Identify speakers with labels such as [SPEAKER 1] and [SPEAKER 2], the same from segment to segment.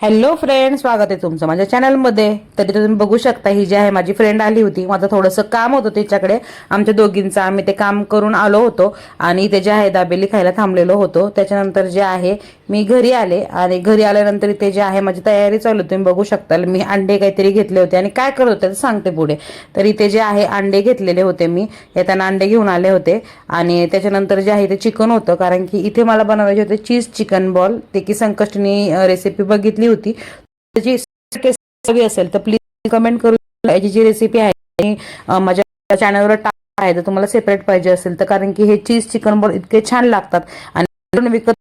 [SPEAKER 1] Hello friend, स्वागत आहे तुमचं माझ्या चॅनलमध्ये. तरी तुम्ही बघू शकता, ही जी आहे माझी फ्रेंड आली होती. माझं थोडंसं काम होतं तिच्याकडे, आमच्या दोघींचं. आम्ही ते काम करून आलो होतो आणि ते जे आहे दाबेली खायला थांबलेलो होतो. त्याच्यानंतर जे आहे मी घरी आले आणि घरी आल्यानंतर ते जे आहे माझी तयारी चालू होती. तुम्ही बघू शकता, मी अंडे काहीतरी घेतले होते आणि काय करत होते ते सांगते पुढे. तर इथे जे आहे अंडे घेतलेले होते, मी येताना अंडे घेऊन आले होते. आणि त्याच्यानंतर जे आहे ते चिकन होतं, कारण की इथे मला बनवायचे होते चीज चिकन बॉल. ते की संकष्टीने रेसिपी बघितली होती. त्याची हवी असेल तर प्लीज कमेंट करू. याची जी रेसिपी आहे ती माझ्या चॅनलवर टाक आहे. तर तुम्हाला सेपरेट पाहिजे असेल तर, कारण की हे चीज चिकन बॉल इतके छान लागतात आणि विकत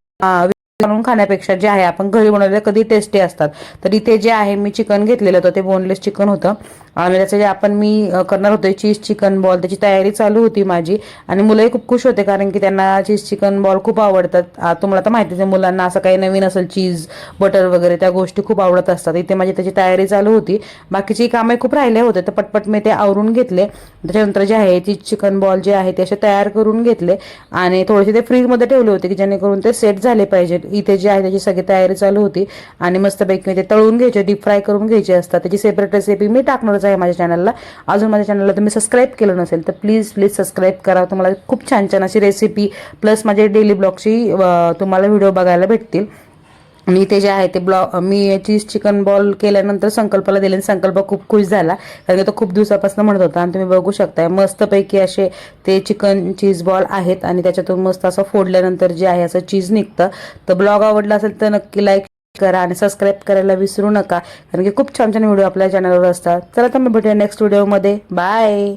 [SPEAKER 1] बनवून खाण्यापेक्षा जे आहे आपण घरी बनवलेले कधी टेस्टी असतात. तर इथे जे आहे मी चिकन घेतलेलं होतं, ते बोनलेस चिकन होतं आणि त्याचं जे मी करणार होते चीज चिकन बॉल, त्याची तयारी चालू होती माझी. आणि मुलंही खूप खुश होते, कारण की त्यांना चीज चिकन बॉल खूप आवडतात. तुम्हाला तर माहितीच आहे, मुलांना असं काही नवीन असेल चीज बटर वगैरे त्या गोष्टी खूप आवडत असतात. इथे माझी त्याची तयारी चालू होती. बाकीची कामे खूप राहिले होते, तर पटपट मी ते आवरून घेतले. त्याच्यानंतर जे आहे चीज चिकन बॉल जे आहे ते असे तयार करून घेतले आणि थोडेसे ते फ्रीजमध्ये ठेवले होते, की जेणेकरून ते सेट झाले पाहिजे. इथे जे आहे त्याची सगळी तयारी चालू होती आणि मस्तपैकी ते तळून घ्यायचे, डीप फ्राय करून घ्यायचे असतात. त्याची सेपरेट रेसिपी मी टाकणारच आहे माझ्या चॅनलला. अजून माझ्या चॅनलला तुम्ही सबस्क्राईब केलं नसेल तर प्लीज सबस्क्राईब करा. तुम्हाला खूप छान छान अशी रेसिपी प्लस माझे डेली ब्लॉगची तुम्हाला व्हिडिओ बघायला भेटतील. आणि ते जे आहे ते मी चीज चिकन बॉल केल्यानंतर संकल्पाला दिले आणि संकल्प खूप खुश झाला, कारण की तो खूप दिवसापासून म्हणत होता. आणि तुम्ही बघू शकताय मस्तपैकी असे ते चिकन चीज बॉल आहेत आणि त्याच्यातून मस्त असं फोडल्यानंतर जे आहे असं चीज निघतं. तर ब्लॉग आवडला असेल तर नक्की लाईक करा आणि सबस्क्राईब करायला विसरू नका, कारण की खूप छान छान व्हिडिओ आपल्या चॅनलवर असतात. चला तर मी भेटूया नेक्स्ट व्हिडिओमध्ये. बाय.